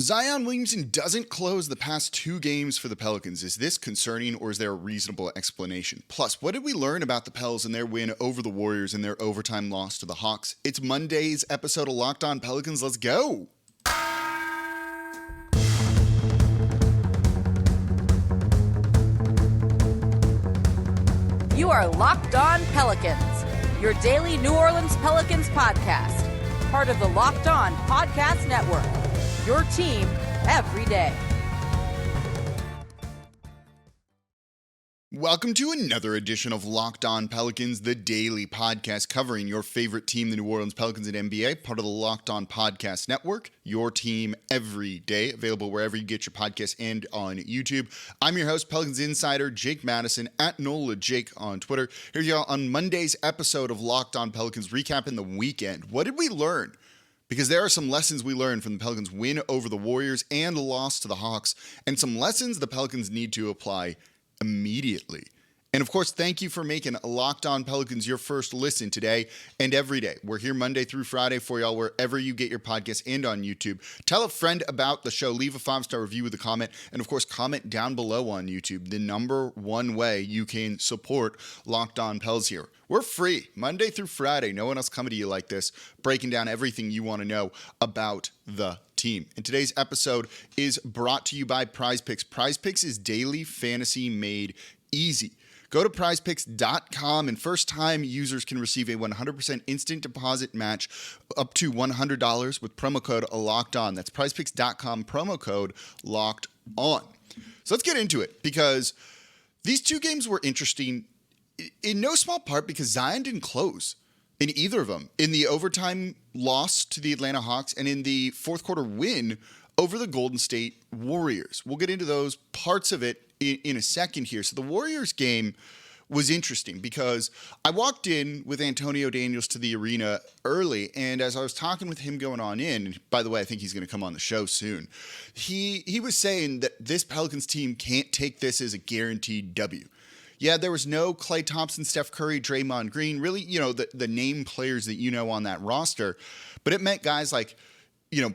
Zion Williamson doesn't close the past 2 games for the Pelicans. Is this concerning, or is there a reasonable explanation? Plus, what did we learn about the Pels and their win over the Warriors and their overtime loss to the Hawks? It's Monday's episode of Locked On Pelicans. Let's go! You are Locked On Pelicans, your daily New Orleans Pelicans podcast, part of the Locked On Podcast Network, your team every day. Welcome to another edition of Locked On Pelicans, the daily podcast covering your favorite team, the New Orleans Pelicans and NBA, part of the Locked On Podcast Network, your team every day, available wherever you get your podcasts and on YouTube. I'm your host, Pelicans Insider, Jake Madison, at NOLA Jake on Twitter. Here you are on Monday's episode of Locked On Pelicans, recapping the weekend. What did we learn? Because there are some lessons we learned from the Pelicans' win over the Warriors and the loss to the Hawks, and some lessons the Pelicans need to apply immediately. And of course, thank you for making Locked On Pelicans your first listen today and every day. We're here Monday through Friday for y'all wherever you get your podcasts and on YouTube. Tell a friend about the show. Leave a 5-star review with a comment. And of course, comment down below on YouTube. The number one way you can support Locked On Pels here. We're free Monday through Friday. No one else coming to you like this, breaking down everything you want to know about the team. And today's episode is brought to you by PrizePicks. PrizePicks is daily fantasy made easy. Go to PrizePicks.com, and first-time users can receive a 100% instant deposit match up to $100 with promo code LOCKEDON. That's PrizePicks.com, promo code LOCKEDON. So let's get into it, because these 2 games were interesting in no small part because Zion didn't close in either of them. In the overtime loss to the Atlanta Hawks and in the fourth quarter win over the Golden State Warriors. We'll get into those parts of it in a second here. So the Warriors game was interesting because I walked in with Antonio Daniels to the arena early, and as I was talking with him going on in, and by the way, I think he's going to come on the show soon, he was saying that this Pelicans team can't take this as a guaranteed W. Yeah, there was no Klay Thompson, Steph Curry, Draymond Green, really, the name players that you know on that roster, but it meant guys like,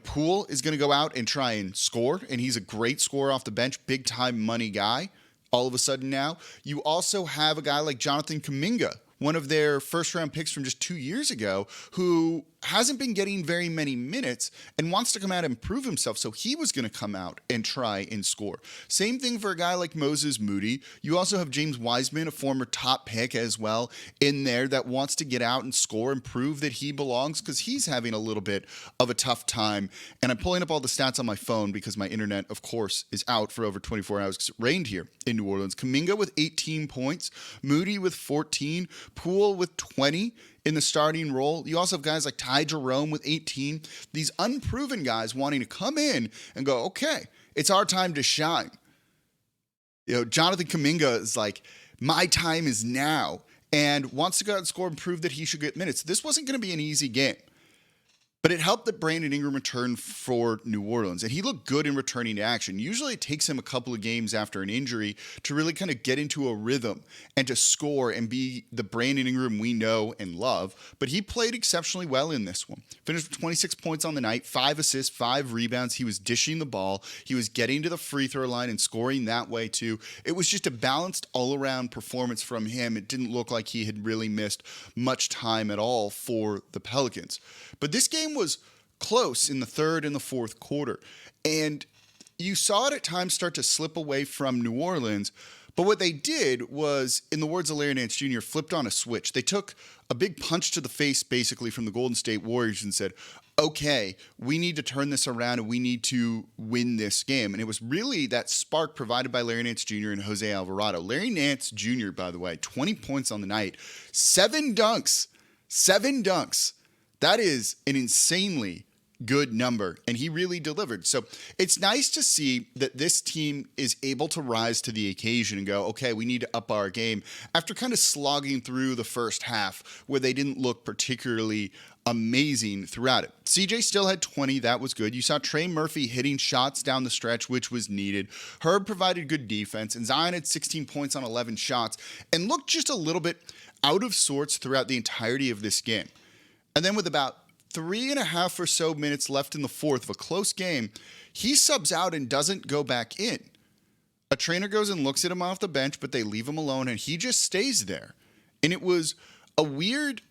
Poole is going to go out and try and score, and he's a great scorer off the bench, big-time money guy. All of a sudden now, you also have a guy like Jonathan Kuminga, one of their first-round picks from just 2 years ago, who hasn't been getting very many minutes and wants to come out and prove himself, so he was going to come out and try and score. Same thing for a guy like Moses Moody. You also have James Wiseman, a former top pick as well, in there that wants to get out and score and prove that he belongs because he's having a little bit of a tough time. And I'm pulling up all the stats on my phone because my internet, of course, is out for over 24 hours because it rained here in New Orleans. Kuminga with 18 points, Moody with 14, Poole with 20 in the starting role. You also have guys like Ty Jerome with 18. These unproven guys wanting to come in and go, okay, it's our time to shine. Jonathan Kuminga is like, my time is now, and wants to go out and score and prove that he should get minutes. This wasn't going to be an easy game. But it helped that Brandon Ingram returned for New Orleans, and he looked good in returning to action. Usually it takes him a couple of games after an injury to really kind of get into a rhythm and to score and be the Brandon Ingram we know and love. But he played exceptionally well in this one. Finished with 26 points on the night, 5 assists, 5 rebounds. He was dishing the ball. He was getting to the free throw line and scoring that way too. It was just a balanced all-around performance from him. It didn't look like he had really missed much time at all for the Pelicans. But this game was close in the third and the fourth quarter. And you saw it at times start to slip away from New Orleans. But what they did was, in the words of Larry Nance Jr., flipped on a switch. They took a big punch to the face, basically, from the Golden State Warriors and said, okay, we need to turn this around and we need to win this game. And it was really that spark provided by Larry Nance Jr. and Jose Alvarado. Larry Nance Jr., by the way, 20 points on the night, 7 dunks. That is an insanely good number, and he really delivered. So it's nice to see that this team is able to rise to the occasion and go, okay, we need to up our game after kind of slogging through the first half where they didn't look particularly amazing throughout it. CJ still had 20. That was good. You saw Trey Murphy hitting shots down the stretch, which was needed. Herb provided good defense, and Zion had 16 points on 11 shots and looked just a little bit out of sorts throughout the entirety of this game. And then with about 3.5 or so minutes left in the fourth of a close game, he subs out and doesn't go back in. A trainer goes and looks at him off the bench, but they leave him alone, and he just stays there. And it was a weird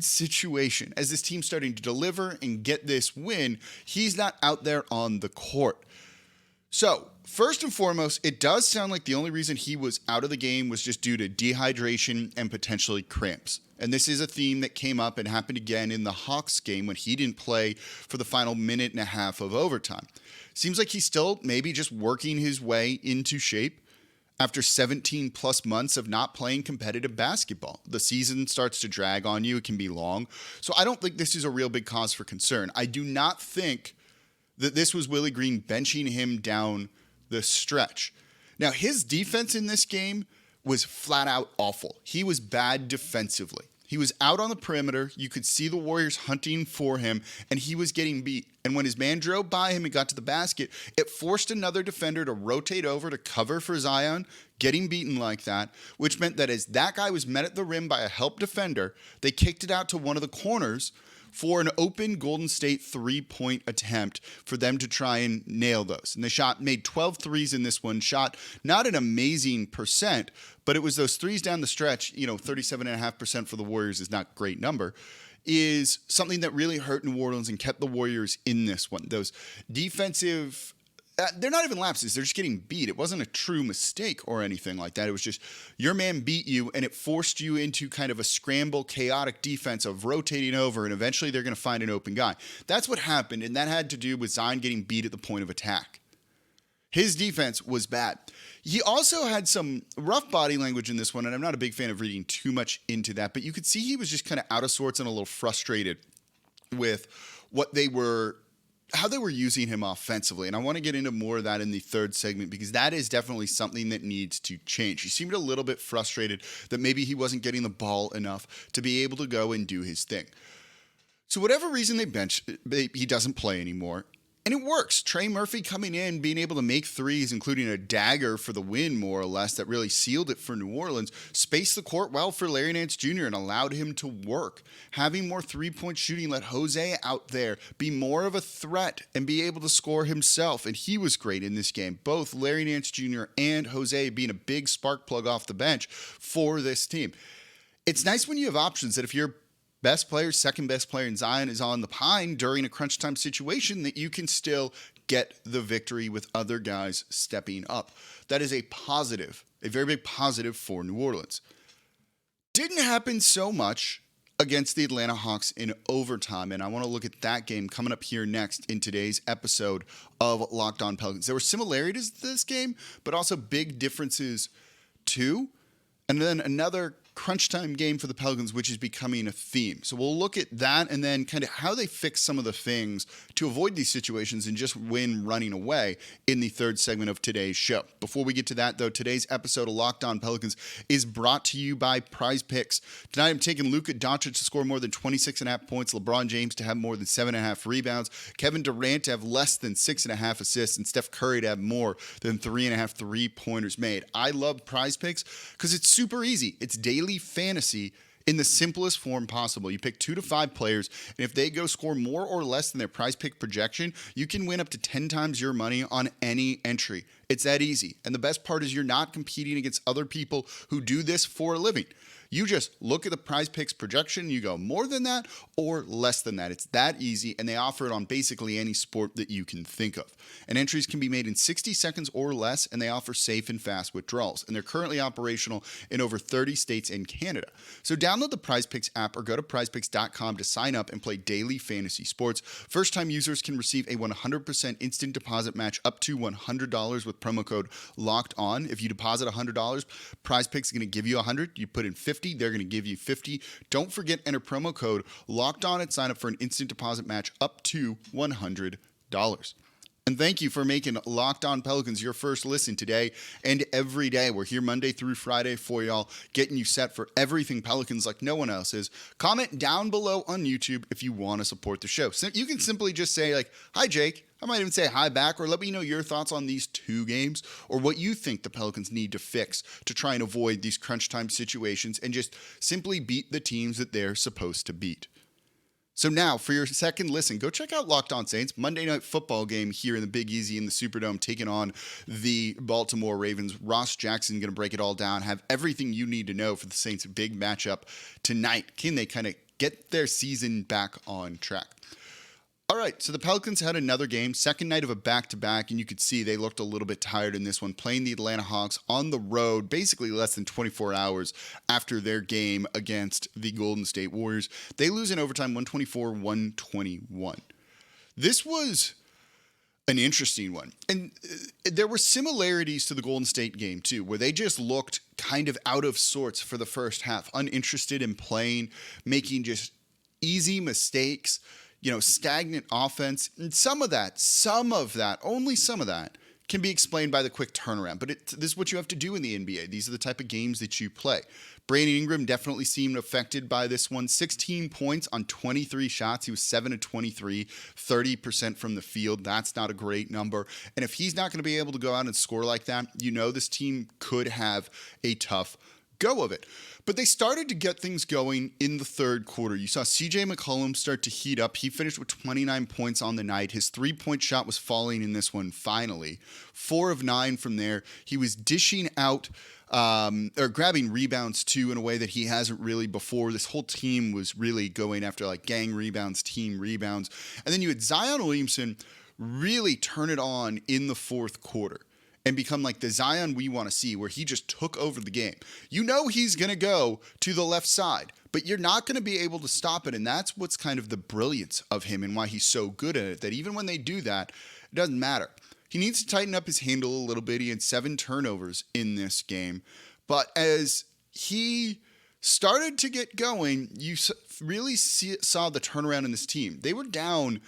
situation. As this team's starting to deliver and get this win, he's not out there on the court. So, first and foremost, it does sound like the only reason he was out of the game was just due to dehydration and potentially cramps. And this is a theme that came up and happened again in the Hawks game when he didn't play for the final minute and a half of overtime. Seems like he's still maybe just working his way into shape after 17 plus months of not playing competitive basketball. The season starts to drag on you. It can be long. So I don't think this is a real big cause for concern. I do not think that this was Willie Green benching him down the stretch. Now, his defense in this game was flat out awful. He was bad defensively. He was out on the perimeter. You could see the Warriors hunting for him, and he was getting beat. And when his man drove by him and got to the basket, it forced another defender to rotate over to cover for Zion, getting beaten like that, which meant that as that guy was met at the rim by a help defender, they kicked it out to one of the corners for an open Golden State three-point attempt for them to try and nail those. And they made 12 threes in this one, shot not an amazing percent, but it was those threes down the stretch, 37.5% for the Warriors is not a great number, is something that really hurt New Orleans and kept the Warriors in this one. Those defensive... they're not even lapses. They're just getting beat. It wasn't a true mistake or anything like that. It was just your man beat you, and it forced you into kind of a scramble, chaotic defense of rotating over, and eventually they're going to find an open guy. That's what happened, and that had to do with Zion getting beat at the point of attack. His defense was bad. He also had some rough body language in this one, and I'm not a big fan of reading too much into that, but you could see he was just kind of out of sorts and a little frustrated with how they were using him offensively. And I want to get into more of that in the third segment because that is definitely something that needs to change. He seemed a little bit frustrated that maybe he wasn't getting the ball enough to be able to go and do his thing. So whatever reason he doesn't play anymore. And it works. Trey Murphy coming in, being able to make threes, including a dagger for the win, more or less, that really sealed it for New Orleans, spaced the court well for Larry Nance Jr. and allowed him to work. Having more three-point shooting let Jose out there be more of a threat and be able to score himself. And he was great in this game. Both Larry Nance Jr. and Jose being a big spark plug off the bench for this team. It's nice when you have options that if you're best player, second best player in Zion is on the pine during a crunch time situation that you can still get the victory with other guys stepping up. That is a positive, a very big positive for New Orleans. Didn't happen so much against the Atlanta Hawks in overtime, and I want to look at that game coming up here next in today's episode of Locked On Pelicans. There were similarities to this game, but also big differences too. And then another crunch time game for the Pelicans, which is becoming a theme. So we'll look at that and then kind of how they fix some of the things to avoid these situations and just win running away in the third segment of today's show. Before we get to that, though, today's episode of Locked On Pelicans is brought to you by PrizePicks. Tonight, I'm taking Luka Doncic to score more than 26.5 points, LeBron James to have more than 7.5 rebounds, Kevin Durant to have less than 6.5 assists, and Steph Curry to have more than 3.5 three-pointers made. I love PrizePicks because it's super easy. It's daily fantasy in the simplest form possible. You pick 2 to 5 players, and if they go score more or less than their prize pick projection, you can win up to 10 times your money on any entry. It's that easy. And the best part is you're not competing against other people who do this for a living. You just look at the prize picks projection, you go more than that or less than that. It's that easy, and they offer it on basically any sport that you can think of. And entries can be made in 60 seconds or less, and they offer safe and fast withdrawals. And they're currently operational in over 30 states and Canada. So download the PrizePicks app or go to prizepicks.com to sign up and play daily fantasy sports. First-time users can receive a 100% instant deposit match up to $100 with promo code LOCKEDON. If you deposit $100, PrizePicks is going to give you $100. You put in $50. They're going to give you $50. Don't forget, enter promo code LOCKEDON and sign up for an instant deposit match up to $100. And thank you for making Locked On Pelicans your first listen today and every day. We're here Monday through Friday for y'all, getting you set for everything Pelicans like no one else is. Comment down below on YouTube if you want to support the show. So you can simply just say like, "Hi, Jake." I might even say hi back, or let me know your thoughts on these 2 games or what you think the Pelicans need to fix to try and avoid these crunch time situations and just simply beat the teams that they're supposed to beat. So now, for your second listen, go check out Locked On Saints, Monday Night Football game here in the Big Easy in the Superdome, taking on the Baltimore Ravens. Ross Jackson going to break it all down, have everything you need to know for the Saints' big matchup tonight. Can they kind of get their season back on track? All right, so the Pelicans had another game, second night of a back-to-back, and you could see they looked a little bit tired in this one, playing the Atlanta Hawks on the road, basically less than 24 hours after their game against the Golden State Warriors. They lose in overtime 124-121. This was an interesting one, and there were similarities to the Golden State game, too, where they just looked kind of out of sorts for the first half, uninterested in playing, making just easy mistakes, stagnant offense. And some of that, only some of that can be explained by the quick turnaround. But this is what you have to do in the NBA. These are the type of games that you play. Brandon Ingram definitely seemed affected by this one. 16 points on 23 shots. He was 7 of 23, 30% from the field. That's not a great number. And if he's not going to be able to go out and score like that, this team could have a tough go of it. But they started to get things going in the third quarter. You saw CJ McCollum start to heat up. He finished with 29 points on the night. His three-point shot was falling in this one finally. 4 of 9 from there. He was dishing out or grabbing rebounds too in a way that he hasn't really before. This whole team was really going after like gang rebounds, team rebounds. And then you had Zion Williamson really turn it on in the fourth quarter and become like the Zion we want to see, where he just took over the game. He's going to go to the left side, but you're not going to be able to stop it. And that's what's kind of the brilliance of him and why he's so good at it, that even when they do that, it doesn't matter. He needs to tighten up his handle a little bit. He had 7 turnovers in this game. But as he started to get going, you really saw the turnaround in this team. They were down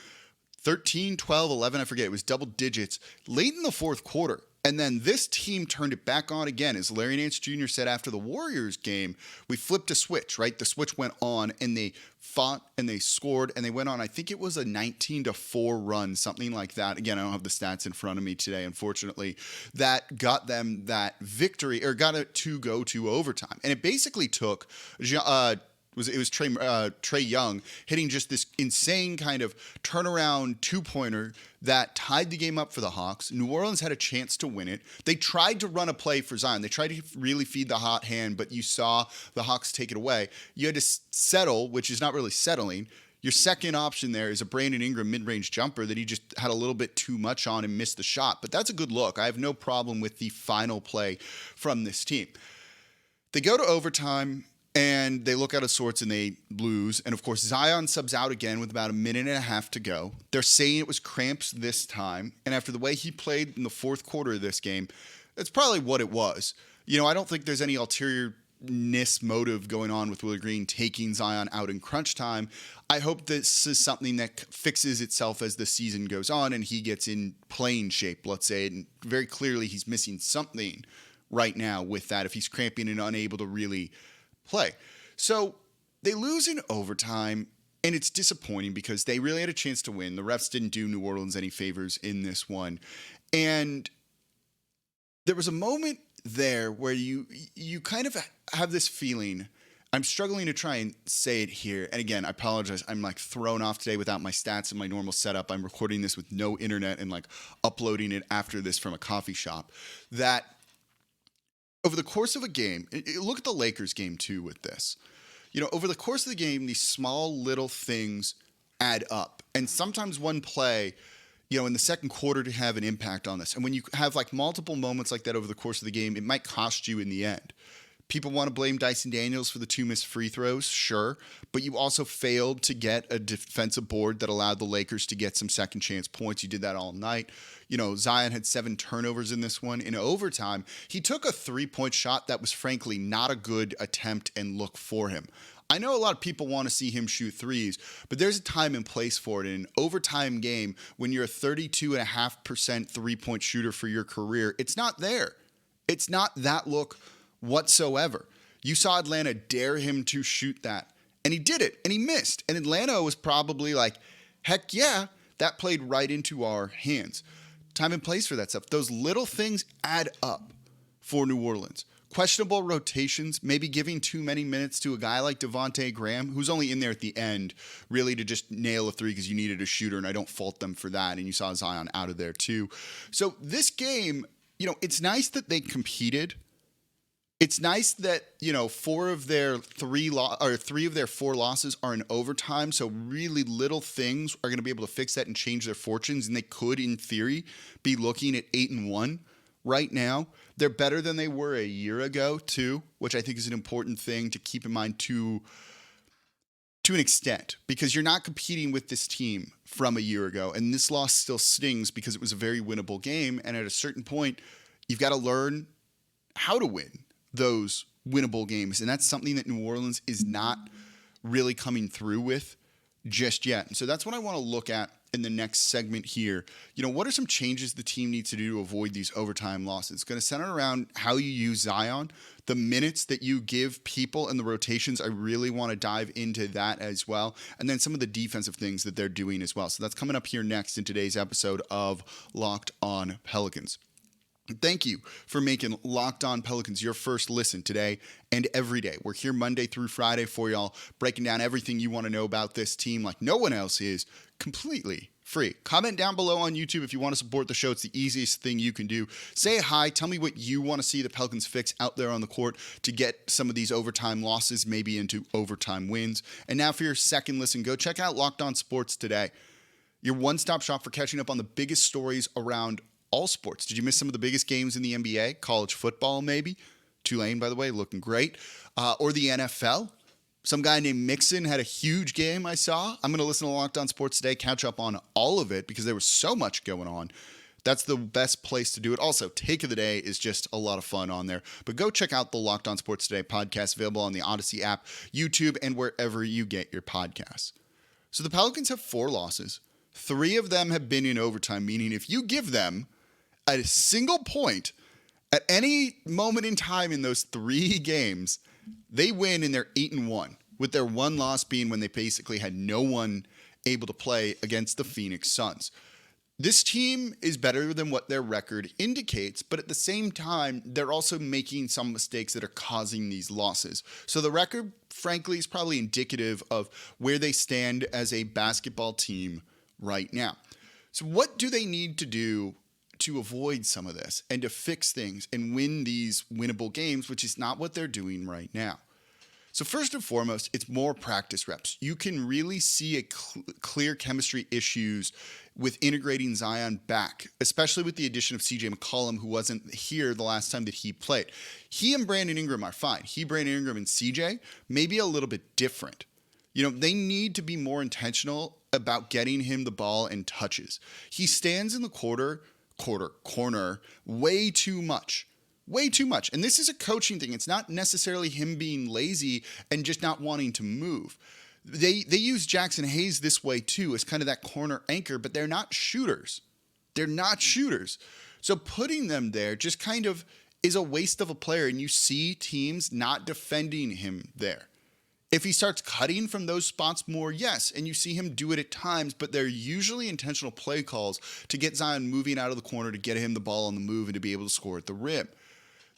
13, 12, 11, I forget. It was double digits late in the fourth quarter. And then this team turned it back on again. As Larry Nance Jr. said after the Warriors game, we flipped a switch, right? The switch went on and they fought and they scored and they went on, I think it was a 19-4 run, something like that. Again, I don't have the stats in front of me today, unfortunately, that got them that victory, or got it to go to overtime. And it basically took it was Trae Young hitting just this insane kind of turnaround two-pointer that tied the game up for the Hawks. New Orleans had a chance to win it. They tried to run a play for Zion. They tried to really feed the hot hand, but you saw the Hawks take it away. You had to settle, which is not really settling. Your second option there is a Brandon Ingram mid-range jumper that he just had a little bit too much on and missed the shot. But that's a good look. I have no problem with the final play from this team. They go to overtime, and they look out of sorts and they lose. And, of course, Zion subs out again with about a minute and a half to go. They're saying it was cramps this time. And after the way he played in the fourth quarter of this game, that's probably what it was. I don't think there's any ulteriorness motive going on with Willie Green taking Zion out in crunch time. I hope this is something that fixes itself as the season goes on and he gets in playing shape, let's say. And very clearly he's missing something right now with that if he's cramping and unable to really play. So they lose in overtime, and it's disappointing because they really had a chance to win. The refs didn't do New Orleans any favors in this one. And there was a moment there where you kind of have this feeling. I'm struggling to try and say it here. And again, I apologize. I'm thrown off today without my stats and my normal setup. I'm recording this with no internet and uploading it after this from a coffee shop. That over the course of a game, look at the Lakers game too with this. Over the course of the game, these small little things add up. And sometimes one play, in the second quarter to have an impact on this. And when you have multiple moments like that over the course of the game, it might cost you in the end. People want to blame Dyson Daniels for the 2 missed free throws, sure, but you also failed to get a defensive board that allowed the Lakers to get some second chance points. You did that all night. Zion had 7 turnovers in this one. In overtime, he took a 3-point shot that was frankly not a good attempt and look for him. I know a lot of people want to see him shoot threes, but there's a time and place for it. In an overtime game, when you're a 32.5% three-point shooter for your career, it's not there. It's not that look whatsoever. You saw Atlanta dare him to shoot that, and he did it, and he missed. And Atlanta was probably like, heck yeah, that played right into our hands. Time and place for that stuff. Those little things add up for New Orleans. questionable rotations, maybe giving too many minutes to a guy like Devontae Graham, who's only in there at the end, really to just nail a three because you needed a shooter, and I don't fault them for that. And you saw Zion out of there too. So this game, it's nice that they competed. It's nice that, three of their four losses are in overtime. So really little things are going to be able to fix that and change their fortunes. And they could, in theory, be looking at 8-1 right now. They're better than they were a year ago, too, which I think is an important thing to keep in mind to an extent, because you're not competing with this team from a year ago. And this loss still stings because it was a very winnable game. And at a certain point, you've got to learn how to win those winnable games. And that's something that New Orleans is not really coming through with just yet. And so that's what I want to look at in the next segment here. What are some changes the team needs to do to avoid these overtime losses? It's going to center around how you use Zion, the minutes that you give people, and the rotations. I really want to dive into that as well. And then some of the defensive things that they're doing as well. So that's coming up here next in today's episode of Locked On Pelicans. Thank you for making Locked On Pelicans your first listen today and every day. We're here Monday through Friday for y'all, breaking down everything you want to know about this team like no one else is, completely free. Comment down below on YouTube if you want to support the show. It's the easiest thing you can do. Say hi. Tell me what you want to see the Pelicans fix out there on the court to get some of these overtime losses maybe into overtime wins. And now for your second listen, go check out Locked On Sports Today, your one-stop shop for catching up on the biggest stories around all sports. Did you miss some of the biggest games in the NBA? College football, maybe? Tulane, by the way, looking great. Or the NFL? Some guy named Mixon had a huge game I saw. I'm going to listen to Locked On Sports Today, catch up on all of it because there was so much going on. That's the best place to do it. Also, Take of the Day is just a lot of fun on there. But go check out the Locked On Sports Today podcast, available on the Odyssey app, YouTube, and wherever you get your podcasts. So the Pelicans have 4 losses. 3 of them have been in overtime, meaning if you give them a single point at any moment in time in those 3 games, they win and they're 8-1, with their one loss being when they basically had no one able to play against the Phoenix Suns. This team is better than what their record indicates, but at the same time, they're also making some mistakes that are causing these losses. So the record, frankly, is probably indicative of where they stand as a basketball team right now. So what do they need to do to avoid some of this and to fix things and win these winnable games, which is not what they're doing right now? So first and foremost, it's more practice reps. You can really see a clear chemistry issues with integrating Zion back, especially with the addition of CJ McCollum, who wasn't here the last time that he played. He and Brandon Ingram are fine. Brandon Ingram, and CJ maybe a little bit different. They need to be more intentional about getting him the ball and touches. He stands in the corner way too much. And this is a coaching thing. It's not necessarily him being lazy and just not wanting to move. They use Jackson Hayes this way too, as kind of that corner anchor, but they're not shooters. So putting them there just kind of is a waste of a player, and you see teams not defending him there. If he starts cutting from those spots more, yes, and you see him do it at times, but they're usually intentional play calls to get Zion moving out of the corner, to get him the ball on the move, and to be able to score at the rim.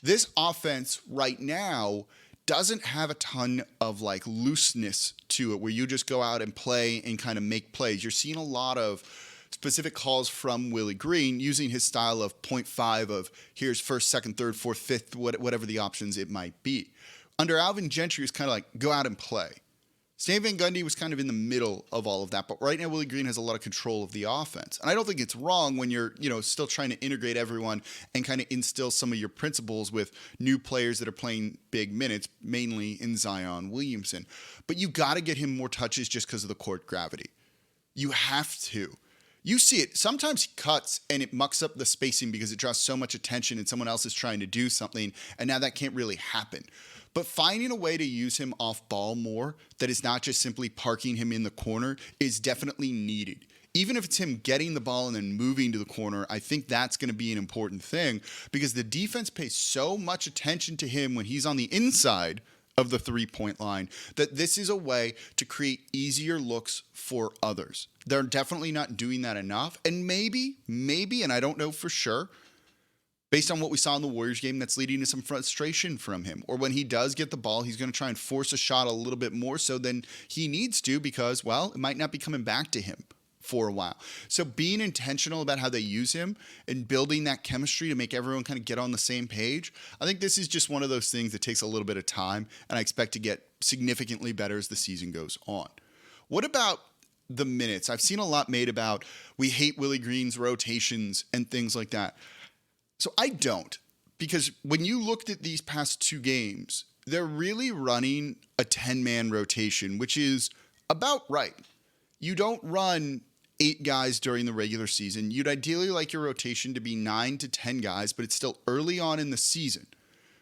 This offense right now doesn't have a ton of looseness to it, where you just go out and play and kind of make plays. You're seeing a lot of specific calls from Willie Green using his style of 0.5 of here's first, second, third, fourth, fifth, whatever the options it might be. Under Alvin Gentry, it was kind of go out and play. Stan Van Gundy was kind of in the middle of all of that, but right now Willie Green has a lot of control of the offense. And I don't think it's wrong when you're, still trying to integrate everyone and kind of instill some of your principles with new players that are playing big minutes, mainly in Zion Williamson. But you got to get him more touches just because of the court gravity. You have to. You see it. Sometimes he cuts and it mucks up the spacing because it draws so much attention and someone else is trying to do something, and now that can't really happen. But finding a way to use him off ball more that is not just simply parking him in the corner is definitely needed. Even if it's him getting the ball and then moving to the corner, I think that's going to be an important thing because the defense pays so much attention to him when he's on the inside of the three-point line that this is a way to create easier looks for others. They're definitely not doing that enough. And maybe, and I don't know for sure, based on what we saw in the Warriors game, that's leading to some frustration from him. Or when he does get the ball, he's going to try and force a shot a little bit more so than he needs to because, well, it might not be coming back to him for a while. So being intentional about how they use him and building that chemistry to make everyone kind of get on the same page, I think this is just one of those things that takes a little bit of time, and I expect to get significantly better as the season goes on. What about the minutes? I've seen a lot made about we hate Willie Green's rotations and things like that. So I don't, because when you looked at these past two games, they're really running a 10-man rotation, which is about right. You don't run 8 guys during the regular season. You'd ideally like your rotation to be 9 to 10 guys, but it's still early on in the season.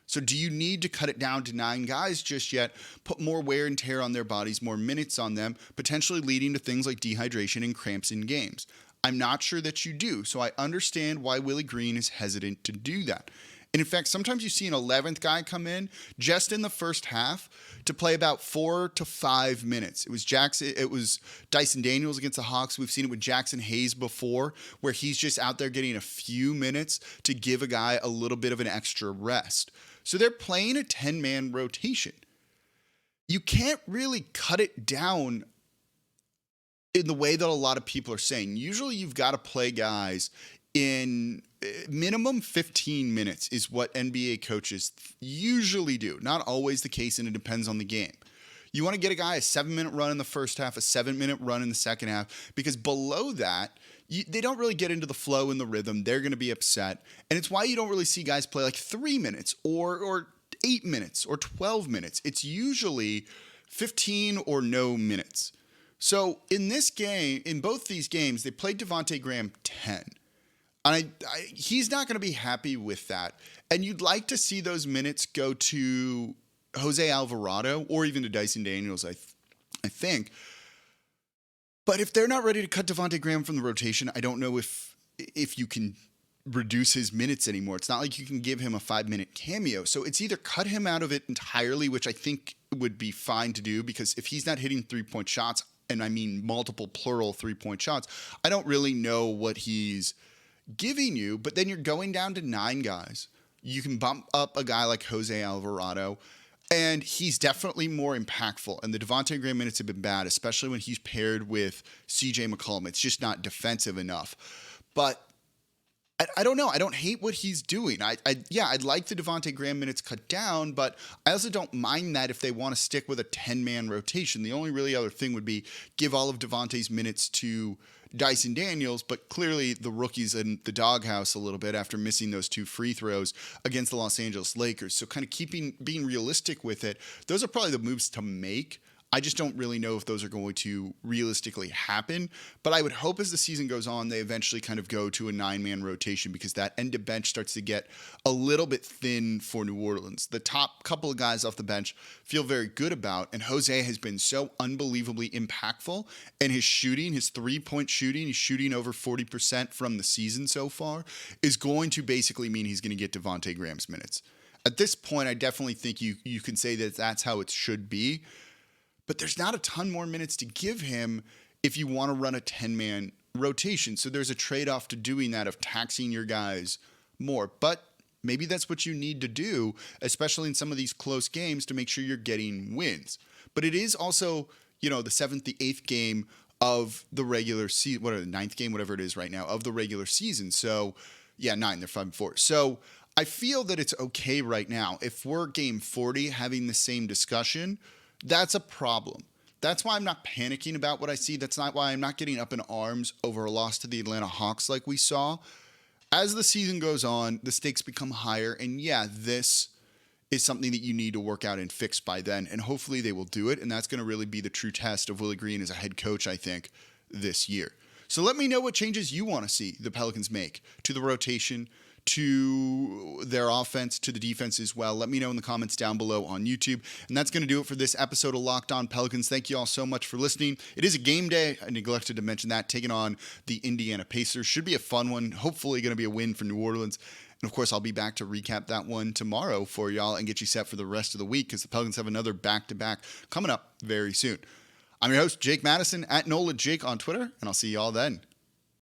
So do you need to cut it down to 9 guys just yet, put more wear and tear on their bodies, more minutes on them, potentially leading to things like dehydration and cramps in games? I'm not sure that you do, so I understand why Willie Green is hesitant to do that. And in fact, sometimes you see an 11th guy come in just in the first half to play about 4 to 5 minutes. It was Dyson Daniels against the Hawks. We've seen it with Jackson Hayes before, where he's just out there getting a few minutes to give a guy a little bit of an extra rest. So they're playing a 10-man rotation. You can't really cut it down in the way that a lot of people are saying. Usually you've got to play guys in minimum 15 minutes is what NBA coaches usually do. Not always the case, and it depends on the game. You want to get a guy a 7-minute run in the first half, a 7-minute run in the second half, because below that, they don't really get into the flow and the rhythm. They're going to be upset. And it's why you don't really see guys play like 3 minutes or 8 minutes or 12 minutes. It's usually 15 or no minutes. So in this game, in both these games, they played Devontae Graham 10. And he's not going to be happy with that. And you'd like to see those minutes go to Jose Alvarado or even to Dyson Daniels, I think. But if they're not ready to cut Devontae Graham from the rotation, I don't know if you can reduce his minutes anymore. It's not like you can give him a 5-minute cameo. So it's either cut him out of it entirely, which I think would be fine to do, because if he's not hitting 3-point shots, and I mean multiple plural 3-point shots, I don't really know what he's giving you. But then you're going down to 9 guys. You can bump up a guy like Jose Alvarado, and he's definitely more impactful. And the Devontae Graham minutes have been bad, especially when he's paired with CJ McCollum. It's just not defensive enough. But I don't know. I don't hate what he's doing. I'd like the Devontae Graham minutes cut down, but I also don't mind that if they want to stick with a 10-man rotation. The only really other thing would be give all of Devontae's minutes to Dyson Daniels, but clearly the rookie's in the doghouse a little bit after missing those 2 free throws against the Los Angeles Lakers. So kind of being realistic with it, those are probably the moves to make. I just don't really know if those are going to realistically happen, but I would hope as the season goes on, they eventually kind of go to a 9-man rotation, because that end of bench starts to get a little bit thin for New Orleans. The top couple of guys off the bench feel very good about, and Jose has been so unbelievably impactful, and his shooting, his 3-point shooting, he's shooting over 40% from the season so far, is going to basically mean he's going to get Devontae Graham's minutes. At this point, I definitely think you can say that that's how it should be. But there's not a ton more minutes to give him if you want to run a 10-man rotation. So there's a trade-off to doing that, of taxing your guys more. But maybe that's what you need to do, especially in some of these close games, to make sure you're getting wins. But it is also, the 7th, the 8th game of the regular season, the 9th game, whatever it is right now, of the regular season. So, 9, they're 5-4. So I feel that it's okay right now. If we're game 40 having the same discussion, that's a problem. That's why I'm not panicking about what I see. That's not why I'm not getting up in arms over a loss to the Atlanta Hawks like we saw. As the season goes on, the stakes become higher. And this is something that you need to work out and fix by then. And hopefully they will do it. And that's going to really be the true test of Willie Green as a head coach, I think, this year. So let me know what changes you want to see the Pelicans make to the rotation, to their offense, to the defense as well. Let me know in the comments down below on YouTube. And that's going to do it for this episode of Locked On Pelicans. Thank you all so much for listening. It is a game day. I neglected to mention that. Taking on the Indiana Pacers. Should be a fun one. Hopefully going to be a win for New Orleans. And of course, I'll be back to recap that one tomorrow for y'all and get you set for the rest of the week, because the Pelicans have another back-to-back coming up very soon. I'm your host, Jake Madison, at NOLA Jake on Twitter, and I'll see y'all then.